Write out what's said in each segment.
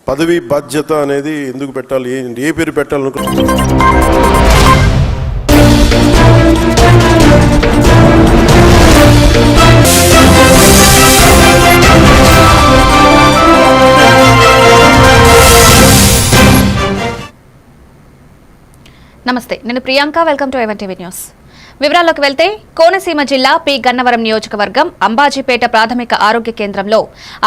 పదవి బాధ్యత అనేది ఎందుకు పెట్టాలి, ఏ పేరు పెట్టాలనుకుంటున్నారు? నమస్తే, నేను Priyanka. Welcome to even TV news. వివరాల్లోకి వెళ్తే కోనసీమ జిల్లా పి గన్నవరం నియోజకవర్గం అంబాజీపేట ప్రాథమిక ఆరోగ్య కేంద్రంలో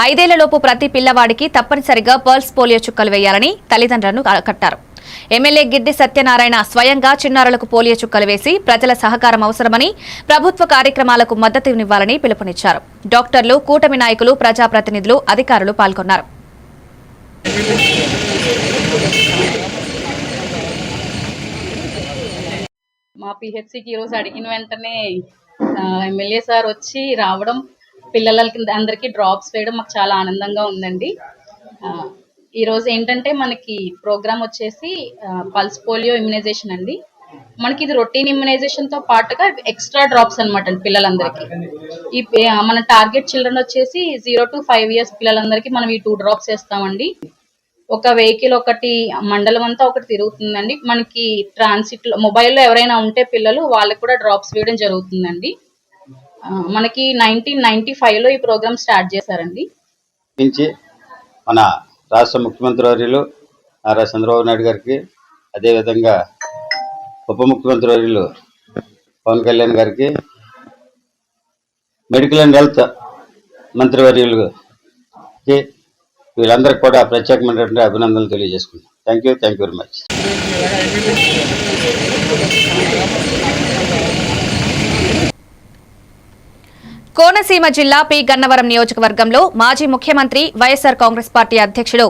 5 ఏళ్లలోపు ప్రతి పిల్లవాడికి తప్పనిసరిగా పల్స్ పోలియో చుక్కలు వేయాలని తల్లిదండ్రులను కట్టారు. ఎమ్మెల్యే గిడ్డి సత్యనారాయణ స్వయంగా చిన్నారులకు పోలియో చుక్కలు వేసి ప్రజల సహకారం అవసరమని, ప్రభుత్వ కార్యక్రమాలకు మద్దతునివ్వాలని పిలుపునిచ్చారు. డాక్టర్లు, కూటమి నాయకులు, ప్రజాప్రతినిధులు, అధికారులు పాల్గొన్నారు. మా పిహెచ్సికి ఈరోజు అడిగిన వెంటనే ఎమ్మెల్యే సార్ వచ్చి రావడం, పిల్లలకి అందరికీ డ్రాప్స్ వేయడం మాకు చాలా ఆనందంగా ఉందండి. ఈరోజు ఏంటంటే మనకి ప్రోగ్రామ్ వచ్చేసి పల్స్ పోలియో ఇమ్యునైజేషన్ అండి. మనకి ఇది రొటీన్ ఇమ్యునైజేషన్తో పాటుగా ఎక్స్ట్రా డ్రాప్స్ అనమాట అండి పిల్లలందరికీ. మన టార్గెట్ చిల్డ్రన్ వచ్చేసి 0 to 5 years పిల్లలందరికీ మనం ఈ 2 డ్రాప్స్ వేస్తామండి. ఒక వెహికల్ ఒకటి మండలం అంతా ఒకటి తిరుగుతుందండి. మనకి ట్రాన్సిట్ మొబైల్లో ఎవరైనా ఉంటే పిల్లలు వాళ్ళకి కూడా డ్రాప్స్ వేయడం జరుగుతుందండి. మనకి 1995లో ఈ ప్రోగ్రామ్ స్టార్ట్ చేశారండి. మన రాష్ట్ర ముఖ్యమంత్రి వర్యులు నారా చంద్రబాబు నాయుడు గారికి, అదేవిధంగా ఉప ముఖ్యమంత్రి వర్యులు పవన్ కళ్యాణ్ గారికి, మెడికల్ అండ్ హెల్త్ మంత్రి వర్యులకి, వీళ్ళందరికీ కూడా ప్రత్యేకమైనటువంటి అభినందనలు తెలియజేసుకుంటాం. Thank you very much. Konaseema జిల్లా పి గన్నవరం నియోజకవర్గంలో మాజీ ముఖ్యమంత్రి, వైఎస్సార్ కాంగ్రెస్ పార్టీ అధ్యక్షుడు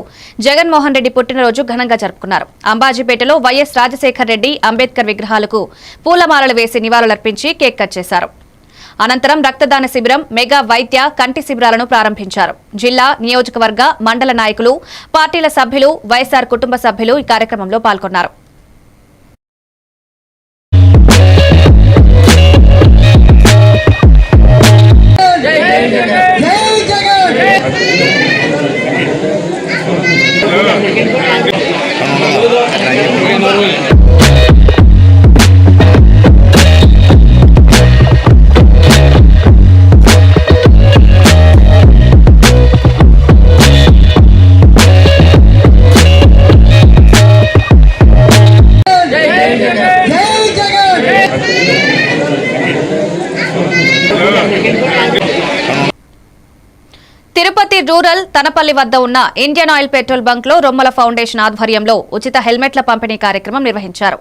జగన్మోహన్ రెడ్డి పుట్టినరోజు ఘనంగా జరుపుకున్నారు. అంబాజీపేటలో వైఎస్ రాజశేఖర్ రెడ్డి, అంబేద్కర్ విగ్రహాలకు పూలమాలలు వేసి నివాళులర్పించి కేక్ కట్ చేశారు. అనంతరం రక్తదాన శిబిరం, మెగా వైద్య, కంటి శిబిరాలను ప్రారంభించారు. జిల్లా, నియోజకవర్గ, మండల నాయకులు, పార్టీల సభ్యులు, వైఎస్సార్ కుటుంబ సభ్యులు ఈ కార్యక్రమంలో పాల్గొన్నారు. తిరుపతి రూరల్ తనపల్లి వద్ద ఉన్న ఇండియన్ ఆయిల్ పెట్రోల్ బంక్ లో రొమ్మల ఫౌండేషన్ ఆధ్వర్యంలో ఉచిత హెల్మెట్ల పంపిణీ కార్యక్రమం నిర్వహించారు.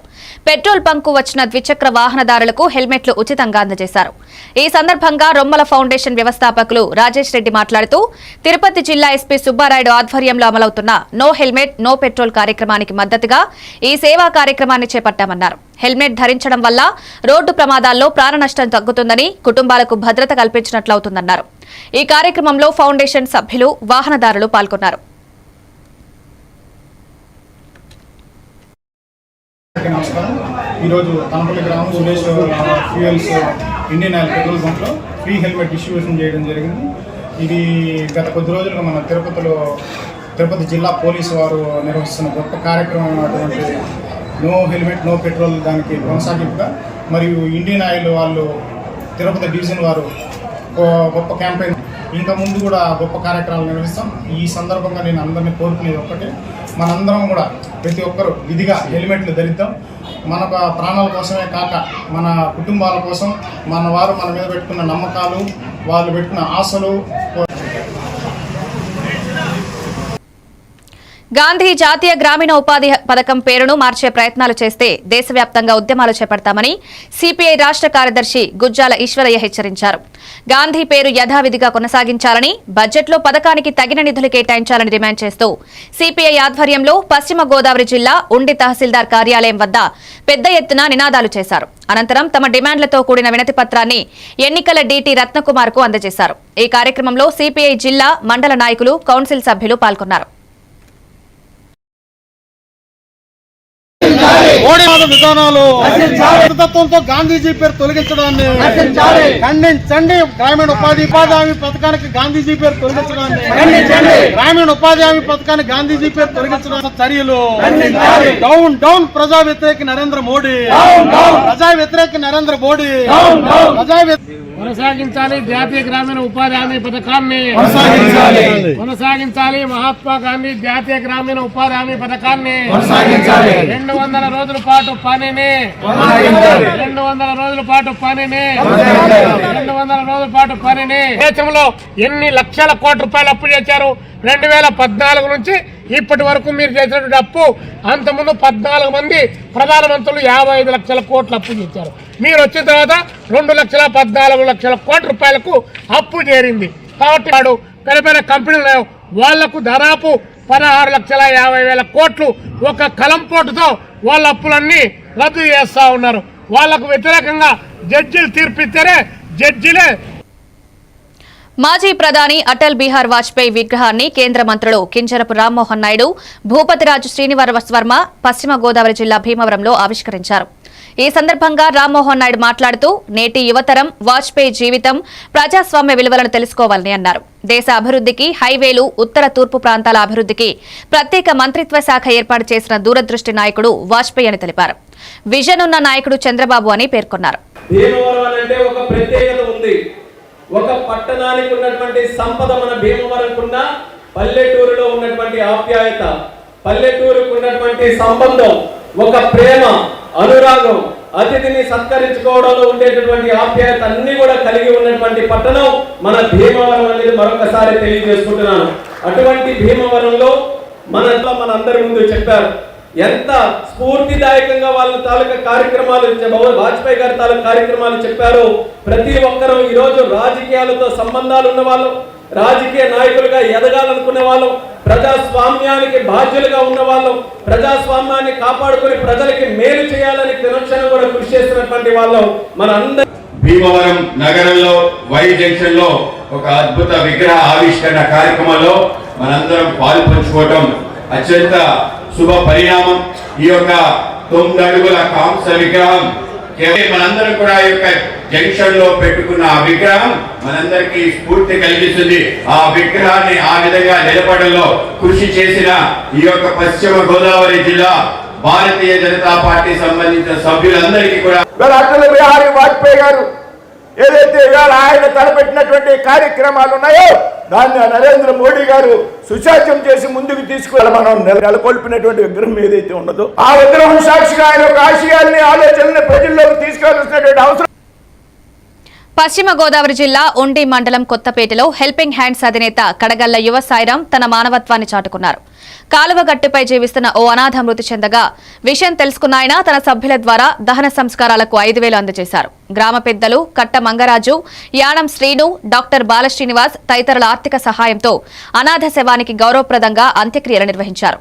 పెట్రోల్ బంక్ కు వచ్చిన ద్విచక్ర వాహనదారులకు హెల్మెట్లు ఉచితంగా అందజేశారు. ఈ సందర్భంగా రొమ్మల ఫౌండేషన్ వ్యవస్థాపకులు రాజేష్ రెడ్డి మాట్లాడుతూ, తిరుపతి జిల్లా ఎస్పీ సుబ్బారాయుడు ఆధ్వర్యంలో అమలవుతున్న నో హెల్మెట్ నో పెట్రోల్ కార్యక్రమానికి మద్దతుగా ఈ సేవా కార్యక్రమాన్ని చేపట్టామన్నారు. హెల్మెట్ ధరించడం వల్ల రోడ్డు ప్రమాదాల్లో ప్రాణ నష్టం తగ్గుతుందని, కుటుంబాలకు భద్రత కల్పించినట్లవుతుందన్నారు. ఈ కార్యక్రమంలో ఫౌండేషన్ సభ్యులు, వాహనదారులు పాల్గొన్నారు. ఈరోజు తనపల్లి గ్రామం Suresh fuels Indian oil petrol బంక్లో ఫ్రీ హెల్మెట్ డిస్ట్రిబ్యూషన్ చేయడం జరిగింది. ఇది గత కొద్ది రోజులుగా మన తిరుపతి జిల్లా పోలీసు వారు నిర్వహిస్తున్న గొప్ప కార్యక్రమం అటువంటి నో హెల్మెట్ నో పెట్రోల్ దానికి కొనసాగింపుగా, మరియు ఇండియన్ ఆయిల్ వాళ్ళు తిరుపతి డివిజన్ వారు గొప్ప క్యాంపెయిన్, ఇంకా ముందు కూడా గొప్ప కార్యక్రమాలు నిర్వహిస్తాం. ఈ సందర్భంగా నేను అందరినీ కోరుకునేది ఒక్కటే, మనందరం కూడా ప్రతి ఒక్కరు విధిగా హెల్మెట్లు ధరిద్దాం. మన ప్రాణాల కోసమే కాక మన కుటుంబాల కోసం, మన వారు మన మీద పెట్టుకున్న నమ్మకాలు, వాళ్ళు పెట్టుకున్న ఆశలు. గాంధీ జాతీయ గ్రామీణ ఉపాధి పథకం పేరును మార్చే ప్రయత్నాలు చేస్తే దేశవ్యాప్తంగా ఉద్యమాలు చేపడతామని సిపిఐ రాష్ట్ర కార్యదర్శి గుజ్జాల ఈశ్వరయ్య హెచ్చరించారు. గాంధీ పేరు యథావిధిగా కొనసాగించాలని, బడ్జెట్లో పథకానికి తగిన నిధులు కేటాయించాలని డిమాండ్ చేస్తూ సిపిఐ ఆధ్వర్యంలో పశ్చిమ గోదావరి జిల్లా ఉండి తహసీల్దార్ కార్యాలయం వద్ద పెద్ద ఎత్తున నినాదాలు చేశారు. అనంతరం తమ డిమాండ్లతో కూడిన వినతి పత్రాన్ని ఎన్నికల డీటీ రత్నకుమార్ కు అందజేశారు. ఈ కార్యక్రమంలో సిపిఐ జిల్లా, మండల నాయకులు, కౌన్సిల్ సభ్యులు పాల్గొన్నారు. మోడీ నియంతృత్వ విధానాలు తత్వంతో గాంధీజీ పేరు తొలగించడాన్ని ఖండించండి. గ్రామీణ ఉపాధి హామీ పథకానికి గాంధీజీ పేరు తొలగించడాన్ని గ్రామీణ ఉపాధి హామీ పథకానికి గాంధీజీ పేరు తొలగించడానికి చర్యలు. డౌన్ డౌన్ ప్రజా వ్యతిరేక నరేంద్ర మోడీ, ప్రజా వ్యతిరేక నరేంద్ర మోడీ, కొనసాగించాలి. జాతీయ గ్రామీణ ఉపాధి హామీ పథకాన్ని కొనసాగించాలి. మహాత్మా గాంధీ జాతీయ గ్రామీణ ఉపాధి హామీ పథకాన్ని 200 రోజుల పాటు పనిని 200 రోజుల పాటు పనిని 200 రోజుల పాటు పనిని దేశంలో ఎన్ని లక్షల కోట్ల రూపాయలు అప్పు చేశారు? 2014 నుంచి ఇప్పటి వరకు మీరు చేసినటువంటి అప్పు, అంతకుముందు 14 మంది ప్రధానమంత్రులు 55 లక్షల కోట్ల అప్పు చేశారు. మీరు వచ్చిన తర్వాత 2,14,00,000 కోట్ల రూపాయలకు అప్పు చేరింది. కాబట్టి వాడు పెద్ద పెద్ద కంపెనీలు వాళ్లకు దాదాపు 16,50,000 కోట్లు ఒక కలంపోటుతో వాళ్ళ అప్పులన్నీ రద్దు చేస్తా ఉన్నారు. వాళ్లకు వ్యతిరేకంగా జడ్జీలు తీర్పిస్తారే, జడ్జీలే. మాజీ ప్రధాని అటల్ బిహార్ వాజ్పేయి విగ్రహాన్ని కేంద్ర మంత్రులు కింజరపు రామ్మోహన్ నాయుడు, భూపతిరాజు శ్రీనివాస్ వర్మ పశ్చిమ గోదావరి జిల్లా భీమవరంలో ఆవిష్కరించారు. ఈ సందర్భంగా రామ్మోహన్ నాయుడు మాట్లాడుతూ నేటి యువతరం వాజ్పేయి జీవితం, ప్రజాస్వామ్య విలువలను తెలుసుకోవాలని అన్నారు. దేశ అభివృద్ధికి, హైవేలు, ఉత్తర తూర్పు ప్రాంతాల అభివృద్ధికి ప్రత్యేక మంత్రిత్వ శాఖ ఏర్పాటు చేసిన దూరదృష్టి నాయకుడు వాజ్పేయి అని తెలిపారు. విజన్ ఉన్న నాయకుడు చంద్రబాబు అని పేర్కొన్నారు. ఒక పట్టణానికి ఉన్నటువంటి సంపద మన భీమవరంకున్న పల్లెటూరులో ఉన్నటువంటి ఆప్యాయత, పల్లెటూరుకు ఉన్నటువంటి సంబంధం, ఒక ప్రేమ, అనురాగం, అతిథిని సత్కరించుకోవడంలో ఉండేటటువంటి ఆప్యాయత అన్ని కూడా కలిగి ఉన్నటువంటి పట్టణం మన భీమవరం అనేది మరొకసారి తెలియజేసుకుంటున్నాను. అటువంటి భీమవరంలో మనందరి ముందు చెప్పారు ఎంత స్ఫూర్తిదాయకంగా వాళ్ళ తాలూకా కార్యక్రమాలు, వాజ్పేయి గారి తాలూకా కార్యక్రమాలు చెప్పారు. ప్రతి ఒక్కరూ ఈరోజు రాజకీయాలతో సంబంధాలు ఉన్న వాళ్ళు, రాజకీయ నాయకులుగా ఎదగాలనుకునే వాళ్ళు, ప్రజాస్వామ్యానికి బాధ్యులుగా ఉన్న వాళ్ళు, ప్రజాస్వామ్యాన్ని కాపాడుకుని ప్రజలకి మేలు చేయాలని క్షణం కూడా కృషి చేస్తున్నటువంటి వాళ్ళు మనందరూ. భీమవరం నగరంలో వై జంక్షన్ లో ఒక అద్భుత విగ్రహ ఆవిష్కరణ కార్యక్రమంలో మనందరం పాలు పంచుకోవటం అత్యంత శుభ పరిణామం. ఈ యొక్క 9 అడుగుల కాంస విగ్రహం మనందరం కూడా ఈ యొక్క జంక్షన్ లో పెట్టుకున్న ఆ విగ్రహం మనందరికీ స్ఫూర్తి కలిగిస్తుంది. ఆ విగ్రహాన్ని ఆ విధంగా నిలబడంలో కృషి చేసిన ఈ యొక్క పశ్చిమ గోదావరి జిల్లా భారతీయ జనతా పార్టీ సంబంధించిన సభ్యులందరికీ కూడా అటల్ బిహారీ వాజ్పేయి గారు ఏదైతే ఇవాళ ఆయన తలపెట్టినటువంటి కార్యక్రమాలు ఉన్నాయో దాన్ని నరేంద్ర మోడీ గారు సుశాస్యం చేసి ముందుకు తీసుకువెళ్ళ మనం నెలకొల్పినటువంటి విగ్రహం ఏదైతే ఉన్నదో ఆ విగ్రహం సాక్షిగా ఆయన యొక్క ఆశయాల్ని, ఆలోచనల్ని ప్రజల్లోకి తీసుకెళ్లాల్సినటువంటి అవసరం. పశ్చిమ గోదావరి జిల్లా ఉండి మండలం కొత్తపేటలో హెల్పింగ్ హ్యాండ్స్ అధినేత కడగళ్ల యువ సాయిరాం తన మానవత్వాన్ని చాటుకున్నారు. కాలువ గట్టుపై జీవిస్తున్న ఓ అనాథ మృతి చెందగా విషయం తెలుసుకున్న ఆయన తన సభ్యుల ద్వారా దహన సంస్కారాలకు 5,000 అందజేశారు. గ్రామ పెద్దలు కట్ట మంగరాజు, యానం శ్రీను, డాక్టర్ బాలశ్రీనివాస్ తదితరుల ఆర్థిక సహాయంతో అనాథ శవానికి గౌరవప్రదంగా అంత్యక్రియలు నిర్వహించారు.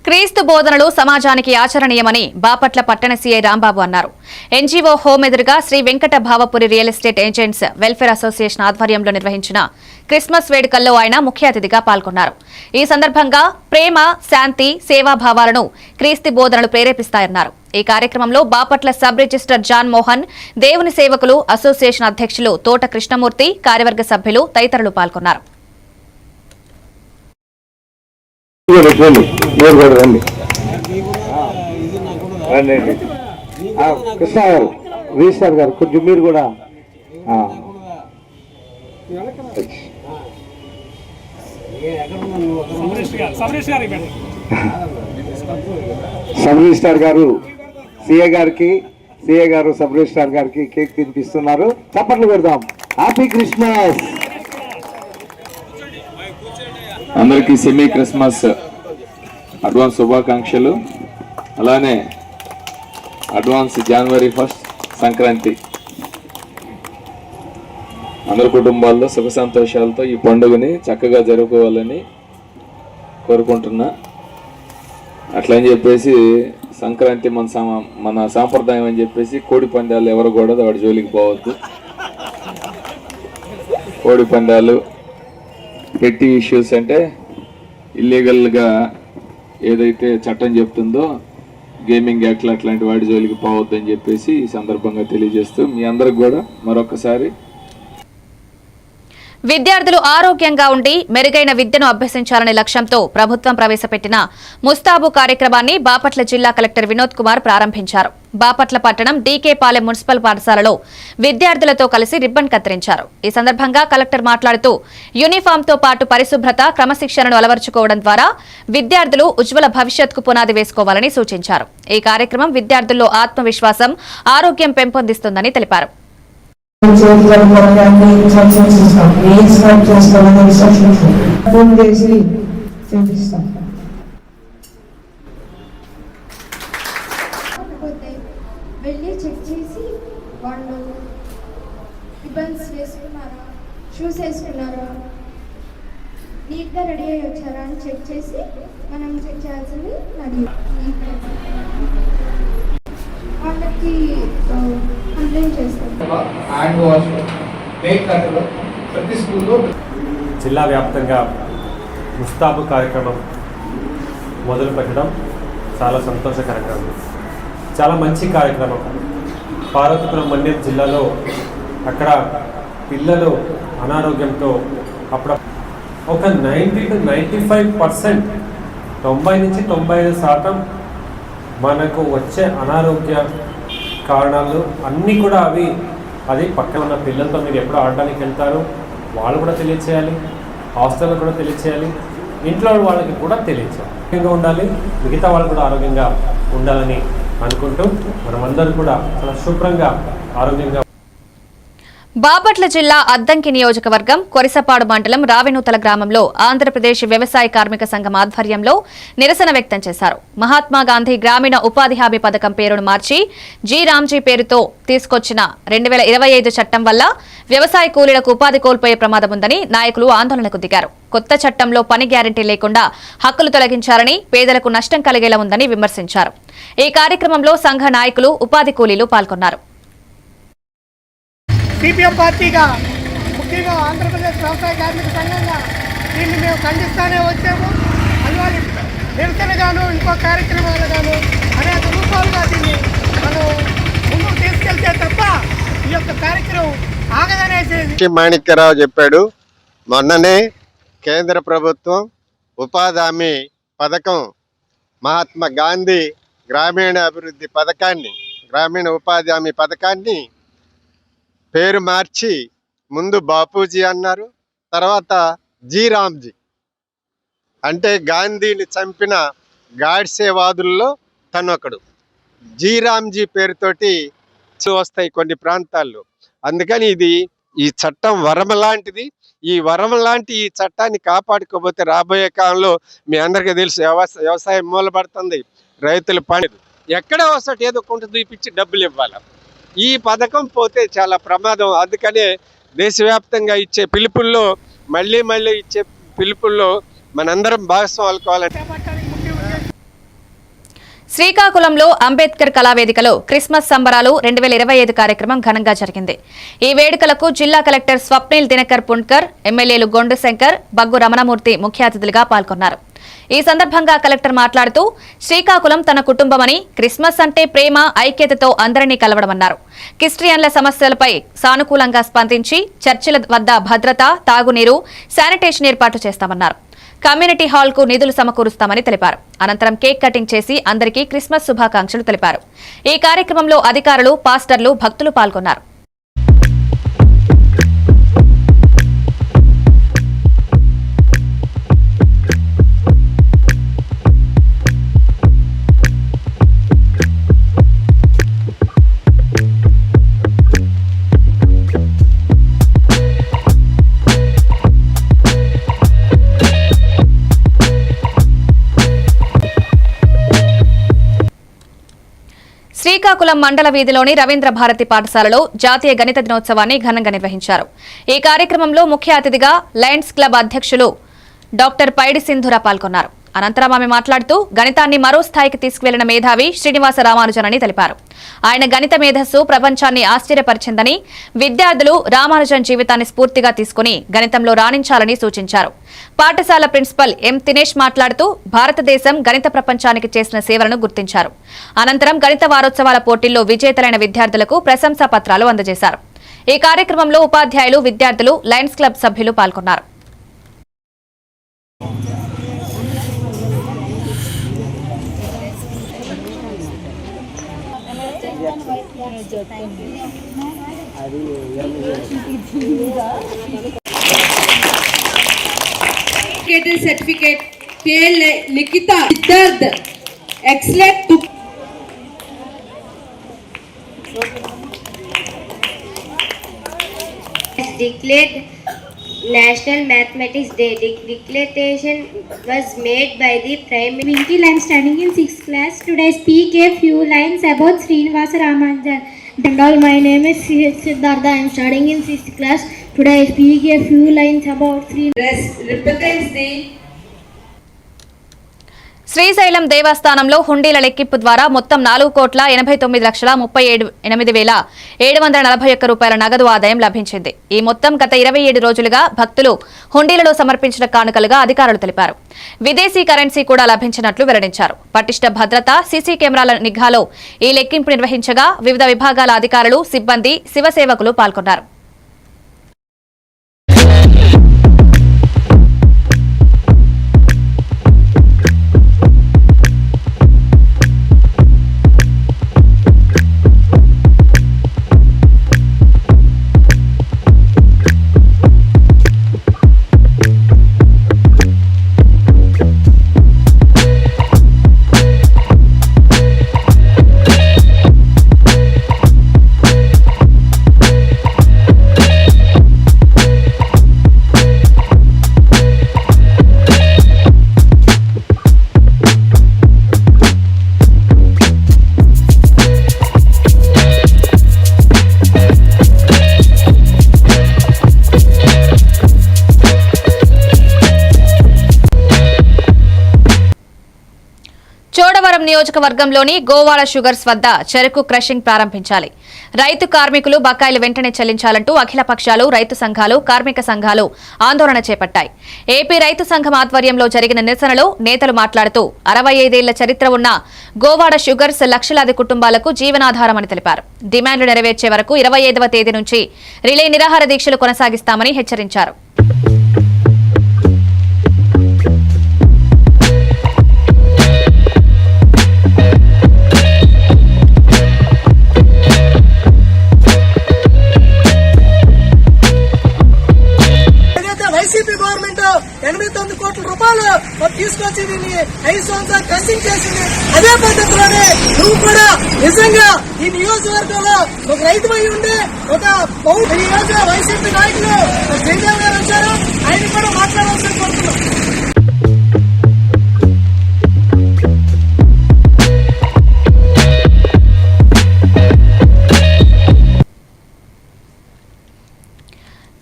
క్రీస్తు బోధనలు సమాజానికి ఆచరణీయమని బాపట్ల పట్టణ సీఐ రాంబాబు అన్నారు. ఎన్జీఓ హోం ఎదురుగా Sri Venkata Bhavapuri real estate agents welfare association ఆధ్వర్యంలో నిర్వహించిన క్రిస్మస్ వేడుకల్లో ఆయన ముఖ్య అతిథిగా పాల్గొన్నారు. ఈ సందర్భంగా ప్రేమ, శాంతి, సేవాభావాలను క్రీస్తు బోధనలు ప్రేరేపిస్తాయన్నారు. ఈ కార్యక్రమంలో Bapatla sub register John Mohan, దేవుని సేవకులు అసోసియేషన్ అధ్యక్షులు తోట కృష్ణమూర్తి, కార్యవర్గ సభ్యులు తదితరులు పాల్గొన్నారు. కృష్ణ గారు, రిజిస్టర్ గారు కొంచెం మీరు కూడా సబ్ రిజిస్టర్ గారు సిఏ గారు సబ్ రిజిస్టర్ గారికి కేక్ తినిపిస్తున్నారు. చప్పట్లు పెడదాం. Happy Christmas. అందరికీ సెమీ క్రిస్మస్ అడ్వాన్స్ శుభాకాంక్షలు. అలానే అడ్వాన్స్ జనవరి 1 సంక్రాంతి. అందరి కుటుంబాల్లో సుఖ సంతోషాలతో ఈ పండుగని చక్కగా జరుపుకోవాలని కోరుకుంటున్నా. అట్లని చెప్పేసి సంక్రాంతి మన సాంప్రదాయం అని చెప్పేసి కోడి పందాలు ఎవరు కూడా వాడి జోలికి పోవద్దు. కోడి పందాలు పెట్టి ఇష్యూస్ అంటే ఇల్లీగల్గా ఏదైతే చట్టం చెప్తుందో గేమింగ్ యాక్ట్లు అట్లాంటి వాటి జోలికి పోవద్దు అని చెప్పేసి ఈ సందర్భంగా తెలియజేస్తూ మీ అందరికి కూడా మరొకసారి విద్యార్థులు ఆరోగ్యంగా ఉండి మెరుగైన విద్యను అభ్యసించాలనే లక్ష్యంతో ప్రభుత్వం ప్రవేశపెట్టిన ముస్తాబు కార్యక్రమాన్ని బాపట్ల జిల్లా కలెక్టర్ వినోద్ కుమార్ ప్రారంభించారు. బాపట్ల పట్టణం డీకే పాలెం మున్సిపల్ పాఠశాలలో విద్యార్థులతో కలిసి రిబ్బన్ కత్తిరించారు. ఈ సందర్భంగా కలెక్టర్ మాట్లాడుతూ యూనిఫామ్తో పాటు పరిశుభ్రత, క్రమశిక్షణను అలవర్చుకోవడం ద్వారా విద్యార్థులు ఉజ్వల భవిష్యత్కు పునాది వేసుకోవాలని సూచించారు. ఈ కార్యక్రమం విద్యార్థుల్లో ఆత్మవిశ్వాసం, ఆరోగ్యం పెంపొందిస్తుందని తెలిపారు. వెళ్ళి చెక్ చేసి వాళ్ళు రిబ్బన్స్ వేసుకున్నారా, షూస్ వేసుకున్నారా, నీట్గా రెడీ అయ్యి వచ్చారా అని చెక్ చేసి మనం చెక్ చేయాల్సింది వాళ్ళకి కంప్లైంట్ చేస్తాం. జిల్లా వ్యాప్తంగా ముస్తాబు కార్యక్రమం మొదలు పెట్టడం చాలా సంతోషకరంగా ఉంది. చాలా మంచి కార్యక్రమం. పార్వతీపురం మన్యం జిల్లాలో అక్కడ పిల్లలు అనారోగ్యంతో అప్పుడు ఒక 90 to 95% 90 నుంచి 95% మనకు వచ్చే అనారోగ్య కారణాలు అన్నీ కూడా అది పక్కన ఉన్న పిల్లలతో మీరు ఎప్పుడు ఆడడానికి వెళ్తారు వాళ్ళు కూడా తెలియచేయాలి, హాస్టల్లో కూడా తెలియచేయాలి, ఇంట్లో వాళ్ళకి కూడా తెలియచేయాలి. ఆరోగ్యంగా ఉండాలి, మిగతా వాళ్ళు కూడా ఆరోగ్యంగా ఉండాలని అనుకుంటూ మనమందరూ కూడా చాలా శుభ్రంగా ఆరోగ్యంగా. బాపట్ల జిల్లా అద్దంకి నియోజకవర్గం కొరిసపాడు మండలం రావినూతల గ్రామంలో ఆంధ్రప్రదేశ్ వ్యవసాయ కార్మిక సంఘం ఆధ్వర్యంలో నిరసన వ్యక్తం చేశారు. మహాత్మా గాంధీ గ్రామీణ ఉపాధి హామీ పథకం పేరును మార్చి జి రామ్జీ పేరుతో తీసుకొచ్చిన 2025 చట్టం వల్ల వ్యవసాయ కూలీలకు ఉపాధి కోల్పోయే ప్రమాదం ఉందని నాయకులు ఆందోళనకు దిగారు. కొత్త చట్టంలో పని గ్యారంటీ లేకుండా హక్కులు తొలగించారని, పేదలకు నష్టం కలిగేలా ఉందని విమర్శించారు. ఈ కార్యక్రమంలో సంఘ నాయకులు, ఉపాధి కూలీలు పాల్గొన్నారు. సిపిఎం పార్టీగా, ముఖ్యంగా ఆంధ్రప్రదేశ్ వ్యవసాయ కార్మిక సంఘంగా దీన్ని మేము ఖండిస్తూనే వచ్చాము. అందువల్ల నిరసనగాను ఇంకో కార్యక్రమాలుగాను అనేక రూపాలుగా దీన్ని మనం ముందుకు తీసుకెళ్తే తప్ప ఈ యొక్క కార్యక్రమం ఆగదనేసి మాణిక్యరావు చెప్పాడు. మొన్ననే కేంద్ర ప్రభుత్వం ఉపాధి హామీ పథకం, మహాత్మా గాంధీ గ్రామీణ అభివృద్ధి పథకాన్ని, గ్రామీణ ఉపాధి హామీ పథకాన్ని పేరు మార్చి ముందు బాపూజీ అన్నారు, తర్వాత జి రామ్జీ అంటే గాంధీని చంపిన గాడ్సేవాదుల్లో తనొకడు. జి రామ్జీ పేరుతోటి వస్తాయి కొన్ని ప్రాంతాల్లో. అందుకని ఈ చట్టం వరం లాంటిది. ఈ వరం లాంటి ఈ చట్టాన్ని కాపాడుకోకపోతే రాబోయే కాలంలో మీ అందరికీ తెలుసు వ్యవసాయం మూలపడుతుంది, రైతులు పండదు, ఎక్కడో ఒకటి ఏదో కొంత చూపించి డబ్బులు ఇవ్వాలి. ఈ పథకం పోతే చాలా ప్రమాదం. అందుకనే దేశవ్యాప్తంగా ఇచ్చే పిలుపుల్లో మళ్ళీ ఇచ్చే పిలుపుల్లో మనందరం భాగస్వాములు కావాలంటే. శ్రీకాకుళంలో అంబేద్కర్ కళావేదికలో క్రిస్మస్ సంబరాలు 2025 కార్యక్రమం ఘనంగా జరిగింది. ఈ వేడుకలకు జిల్లా కలెక్టర్ స్వప్నిల్ దినకర్ పుణ్కర్, ఎమ్మెల్యేలు గొండు శంకర్, బగ్గు రమణమూర్తి ముఖ్య అతిథులుగా పాల్గొన్నారు. ఈ సందర్భంగా కలెక్టర్ మాట్లాడుతూ శ్రీకాకుళం తన కుటుంబమని, క్రిస్మస్ అంటే ప్రేమ, ఐక్యతతో అందరినీ కలవడమన్నారు. క్రిస్టియన్ల సమస్యలపై సానుకూలంగా స్పందించి చర్చిల వద్ద భద్రత, తాగునీరు, శానిటేషన్ ఏర్పాటు చేస్తామన్నారు. కమ్యూనిటీ హాల్ కు నిధులు సమకూరుస్తామని తెలిపారు. అనంతరం కేక్ కటింగ్ చేసి అందరికీ క్రిస్మస్ శుభాకాంక్షలు తెలిపారు. ఈ కార్యక్రమంలో అధికారులు, పాస్టర్లు, భక్తులు పాల్గొన్నారు. శ్రీకాకుళం మండల వీధిలోని రవీంద్ర భారతి పాఠశాలలో జాతీయ గణిత దినోత్సవాన్ని ఘనంగా నిర్వహించారు. ఈ కార్యక్రమంలో ముఖ్య అతిథిగా లయన్స్ క్లబ్ అధ్యక్షులు డాక్టర్ పైడి సింధుర పాల్గొన్నారు. అనంతరం ఆమె మాట్లాడుతూ గణితాన్ని మరో స్థాయికి తీసుకువెళ్లిన మేధావి శ్రీనివాస రామానుజన్ అని తెలిపారు. ఆయన గణిత మేధస్సు ప్రపంచాన్ని ఆశ్చర్యపరిచిందని, విద్యార్థులు రామానుజన్ జీవితాన్ని స్ఫూర్తిగా తీసుకుని గణితంలో రాణించాలని సూచించారు. పాఠశాల ప్రిన్సిపల్ ఎం తినేష్ మాట్లాడుతూ భారతదేశం గణిత ప్రపంచానికి చేసిన సేవలను గుర్తించారు. అనంతరం గణిత వారోత్సవాల పోటీల్లో విజేతలైన విద్యార్థులకు ప్రశంసా పత్రాలు అందజేశారు. ఈ కార్యక్రమంలో ఉపాధ్యాయులు, విద్యార్థులు, లయన్స్ క్లబ్ సభ్యులు పాల్గొన్నారు. सर्टिफिकेट लिखिता Siddharth excellent declared National Mathematics Day. Declaration was made by the Prime Minister. I am studying in 6th class. Today I speak a few lines about Srinivasa Ramanujan. And all, my name is Siddhartha. I am studying in 6th class. Today I speak a few lines about Srinivasa. Represents the Srisailam దేవస్థానంలో హుండీల లెక్కింపు ద్వారా మొత్తం 4,89,38,741 రూపాయల నగదు ఆదాయం లభించింది. ఈ మొత్తం గత 27 రోజులుగా భక్తులు హుండీలలో సమర్పించిన కానుకలుగా అధికారులు తెలిపారు. విదేశీ కరెన్సీ కూడా లభించినట్లు వెల్లడించారు. పటిష్ట భద్రత, సీసీ కెమెరాల నిఘాలో ఈ లెక్కింపు నిర్వహించగా వివిధ విభాగాల అధికారులు, సిబ్బంది, శివసేవకులు పాల్గొన్నారు. చోడవరం నియోజకవర్గంలోని గోవాడ షుగర్స్ వద్ద చెరకు క్రషింగ్ ప్రారంభించాలి. రైతు కార్మికులు బకాయిలు వెంటనే చెల్లించాలంటూ అఖిల పక్షాలు, రైతు సంఘాలు, కార్మిక సంఘాలు ఆందోళన చేపట్టాయి. ఏపీ రైతు సంఘం ఆధ్వర్యంలో జరిగిన నిరసనలో నేతలు మాట్లాడుతూ 65 ఏళ్ల చరిత్ర ఉన్న గోవాడ షుగర్స్ లక్షలాది కుటుంబాలకు జీవనాధారమని తెలిపారు. డిమాండ్లు నెరవేర్చే వరకు 25వ తేదీ నుంచి రిలే నిరాహార దీక్షలు కొనసాగిస్తామని హెచ్చరించారు. వైసీపీ గవర్నమెంట్ 89 కోట్ల రూపాయలు తీసుకొచ్చి దీన్ని 5 సంవత్సరాలు టెస్టింగ్ చేసింది. అదే పద్ధతిలోనే నువ్వు కూడా నిజంగా ఈ నియోజకవర్గంలో ఒక రైతు అయి ఉండి ఒక ఈ రోజు వైసీపీ నాయకులు జయదేవ్ గారు వచ్చారు, ఆయన కూడా మాట్లాడాల్సిన కోరుతున్నాం.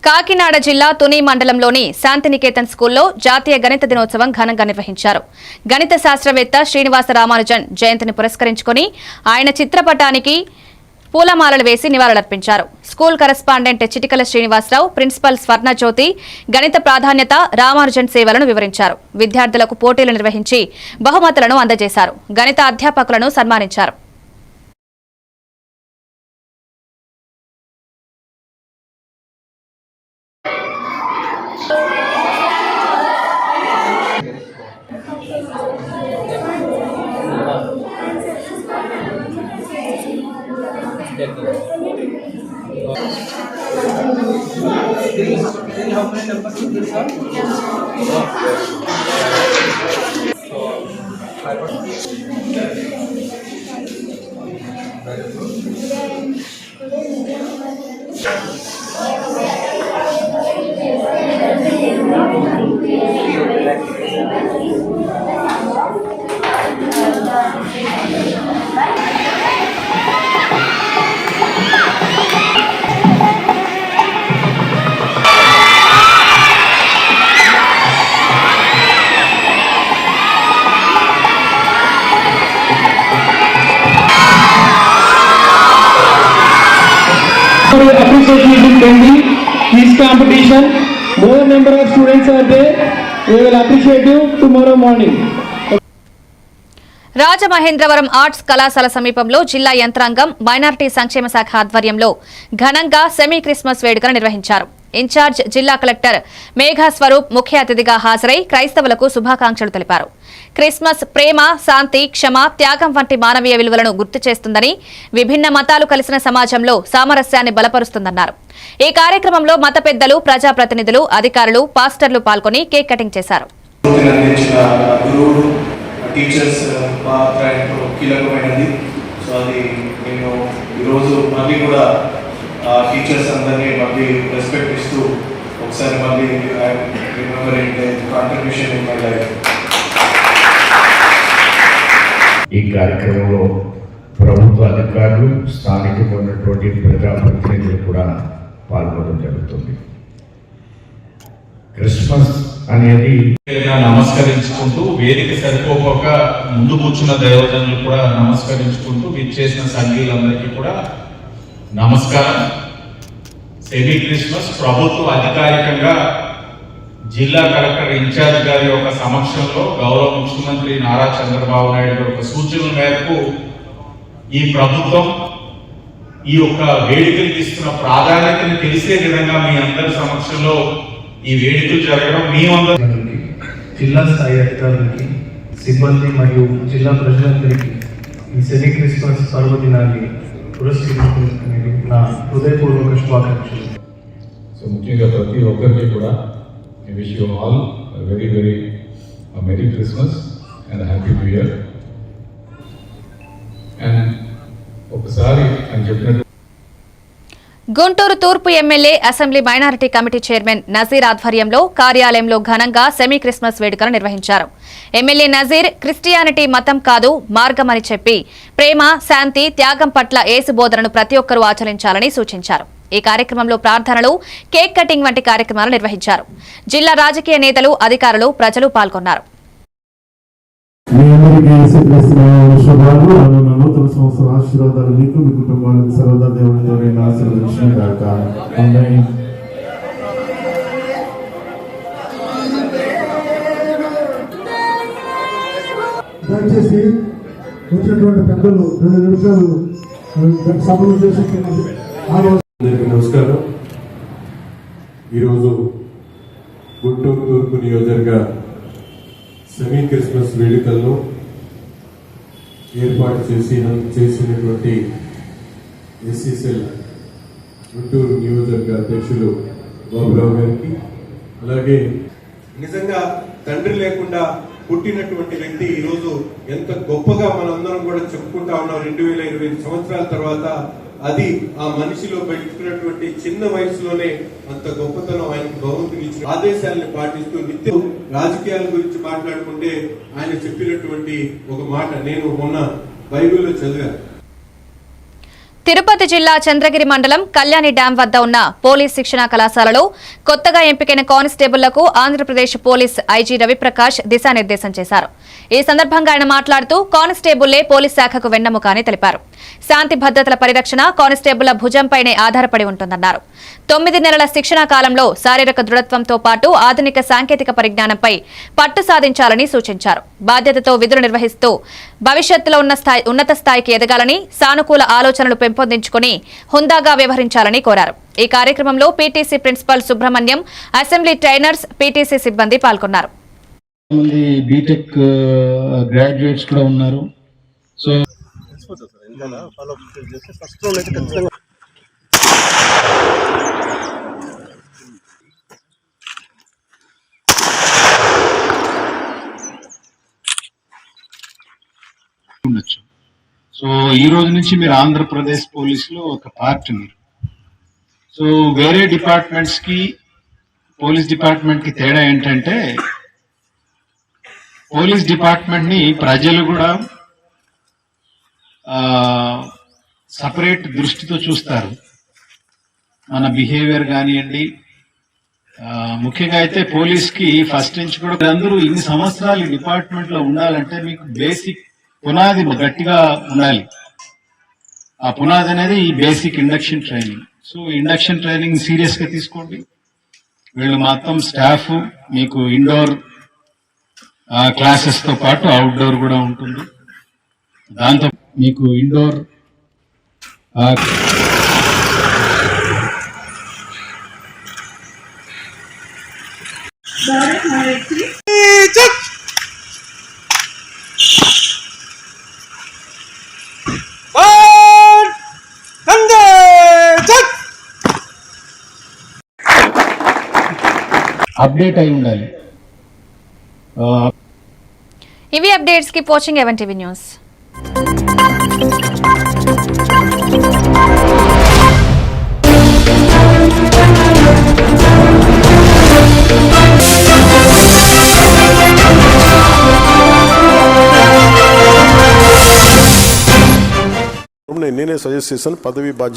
కాకినాడ జిల్లా తుని మండలంలోని శాంతినికేతన్ స్కూల్లో జాతీయ గణిత దినోత్సవం ఘనంగా నిర్వహించారు. గణిత శాస్త్రవేత్త శ్రీనివాస రామానుజన్ జయంతిని పురస్కరించుకుని ఆయన చిత్రపటానికి పూలమాలలు వేసి నివాళులర్పించారు. School correspondent Chitikala Srinivasarao, principal స్వర్ణజ్యోతి గణిత ప్రాధాన్యత, రామానుజన్ సేవలను వివరించారు. విద్యార్థులకు పోటీలు నిర్వహించి బహుమతులను అందజేశారు. గణిత అధ్యాపకులను సన్మానించారు. Appreciation is pending. This competition, more number of students are there. We will appreciate you tomorrow morning. Rajamahendravaram arts కళాశాల సమీపంలో జిల్లా యంత్రాంగం మైనారిటీ సంక్షేమ శాఖ ఆధ్వర్యంలో ఘనంగా సెమీ క్రిస్మస్ వేడుకను నిర్వహించారు. ఇన్ఛార్జ్ జిల్లా కలెక్టర్ మేఘా స్వరూప్ ముఖ్య అతిథిగా హాజరై క్రైస్తవులకు శుభాకాంక్షలు తెలిపారు. క్రిస్మస్ ప్రేమ, శాంతి, క్షమ, త్యాగం వంటి మానవీయ విలువలను గుర్తు చేస్తుందని, విభిన్న మతాలు కలిసిన సమాజంలో సామరస్యాన్ని బలపరుస్తుందన్నారు. ఈ కార్యక్రమంలో మత పెద్దలు, ప్రజాప్రతినిధులు, అధికారులు, పాస్టర్లు పాల్గొని కేక్ కటింగ్ చేశారు. టీచర్స్ పాత్ర ఎంతో కీలకమైనది. సో అది నేను ఈరోజు మళ్ళీ కూడా టీచర్స్ అందరినీ మళ్ళీ రెస్పెక్ట్ ఇస్తూ ఒకసారి మళ్ళీ remembering contribution in my life. ఈ కార్యక్రమంలో ప్రభుత్వ అధికారులు, స్థానికంగా ఉన్నటువంటి ప్రజాప్రతినిధులు కూడా పాల్గొనడం జరుగుతుంది. క్రిస్మస్ అనేది నమస్కరించుకుంటూ, వేదిక సరిపోక ముందు కూర్చున్న దైవజనులు కూడా నమస్కరించుకుంటూ, విచ్చేసిన సంఘీయులందరికీ కూడా నమస్కారం. సెమీ క్రిస్మస్ ప్రభుత్వ అధికారికంగా జిల్లా కలెక్టర్ ఇన్ఛార్జ్ గారి యొక్క సమక్షంలో గౌరవ ముఖ్యమంత్రి నారా చంద్రబాబు నాయుడు గారి యొక్క సూచనల మేరకు ఈ ప్రభుత్వం ఈ యొక్క వేడుకలకు ఇస్తున్న ప్రాధాన్యతను తెలిసే విధంగా మీ అందరి సమక్షంలో ఈ వేడుకలు జరగడం, మేమందరికీ, జిల్లా స్థాయి అధికారులకి, సిబ్బంది మరియు జిల్లా ప్రజలందరికీ ఈ సెమీ క్రిస్మస్ పర్వదినాన్ని పురస్కరించుకునే నా హృదయపూర్వక శుభాకాంక్షలు. సో ముఖ్యంగా ప్రతి ఒక్కరికి కూడా I wish you all very very merry Christmas and happy New Year. And ఒకసారి అని చెప్పినట్టు గుంటూరు తూర్పు MLA assembly minority committee chairman Nazeer ఆధ్వర్యంలో కార్యాలయంలో ఘనంగా సెమీ క్రిస్మస్ వేడుకను నిర్వహించారు. ఎమ్మెల్యే నజీర్ క్రిస్టియానిటీ మతం కాదు, మార్గమని చెప్పి ప్రేమ, శాంతి, త్యాగం పట్ల యేసు బోధనను ప్రతి ఒక్కరూ ఆచరించాలని సూచించారు. ఈ కార్యక్రమంలో ప్రార్థనలు, కేక్ కటింగ్ వంటి కార్యక్రమాలు నిర్వహించారు. జిల్లా రాజకీయ నేతలు, అధికారులు, ప్రజలు పాల్గొన్నారు. మీ అందరికీ శుభాలు, నూతన సంవత్సర ఆశీర్వాదాలు మీకు, మీ కుటుంబాలకు సర్వదా దేవుని ఆశీర్వదించిన గాక. దయచేసి వచ్చినటువంటి పెద్దలు 2 నిమిషాలు సభలు చేసి. అందరికీ నమస్కారం. ఈరోజు గుంటూరు తూర్పు నియోజకవర్గ సెమీ క్రిస్మస్ వేడుకలను ఏర్పాటు చేసినటువంటి ఎస్సీసెల్ గుంటూరు నియోజకవర్గ అధ్యక్షులు బాబురావు గారికి, అలాగే నిజంగా తండ్రి లేకుండా పుట్టినటువంటి వ్యక్తి ఈరోజు ఎంత గొప్పగా మనందరం కూడా చెప్పుకుంటా ఉన్నాం. 2025 సంవత్సరాల తర్వాత అది ఆ మనిషిలో పెట్టుకున్నటువంటి చిన్న వయసులోనే అంత గొప్పతనం ఆయనకు భగవంతుని ఇచ్చిన ఆదేశాలను పాటిస్తూ నిత్యం రాజకీయాల గురించి మాట్లాడుకుంటే ఆయన చెప్పినటువంటి ఒక మాట నేను మొన్న బైబిల్లో చదివాను. తిరుపతి జిల్లా చంద్రగిరి మండలం కళ్యాణి డ్యాం వద్ద ఉన్న పోలీస్ శిక్షణా కళాశాలలో కొత్తగా ఎంపికైన కానిస్టేబుళ్లకు ఆంధ్రప్రదేశ్ పోలీస్ ఐజీ రవిప్రకాష్ దిశానిర్దేశం చేశారు. ఈ సందర్భంగా ఆయన మాట్లాడుతూ కానిస్టేబుల్లే పోలీస్ శాఖకు వెన్నెముక అని తెలిపారు. శాంతి భద్రతల పరిరక్షణ కానిస్టేబుళ్ల భుజంపైనే ఆధారపడి ఉంటుందన్నారు. 9 నెలల శిక్షణా కాలంలో శారీరక దృఢత్వంతో పాటు ఆధునిక సాంకేతిక పరిజ్ఞానంపై పట్టు సాధించాలని సూచించారు. బాధ్యతతో విధులు నిర్వహిస్తూ భవిష్యత్తులో ఉన్నత స్థాయికి ఎదగాలని, సానుకూల ఆలోచనలు పెంపొందించుకుని హుందాగా వ్యవహరించాలని కోరారు. ఈ కార్యక్రమంలో PTC principal Subrahmanyam, assembly trainers, PTC సిబ్బంది పాల్గొన్నారు. బీటెక్ గ్రాడ్యుయేట్స్ కూడా ఉన్నారు. సో ఉండొచ్చు. సో ఈ రోజు నుంచి మీరు ఆంధ్రప్రదేశ్ పోలీసులో ఒక పార్ట్ మీరు. సో వేరే డిపార్ట్మెంట్స్ కి పోలీస్ డిపార్ట్మెంట్ కి తేడా ఏంటంటే, పోలీస్ డిపార్ట్మెంట్ ని ప్రజలు కూడా సపరేట్ దృష్టితో చూస్తారు. మన బిహేవియర్ కానివ్వండి, ముఖ్యంగా అయితే పోలీస్ కి ఫస్ట్ నుంచి కూడా అందరూ ఇన్ని సంవత్సరాలు డిపార్ట్మెంట్ లో ఉండాలంటే మీకు బేసిక్ పునాది గట్టిగా ఉండాలి. ఆ పునాది అనేది ఈ basic induction training. So induction training సీరియస్గా తీసుకోండి. వీళ్ళు మొత్తం స్టాఫ్ మీకు ఇండోర్ క్లాసెస్తో పాటు అవుట్డోర్ కూడా ఉంటుంది. దాంతో మీకు ఇండోర్ అప్డేట్ అయి ఉండాలి. ఇవి updates. Keep watching even TV news. నేనే సజెస్ట్ చేశాను పదవి బాధ్యత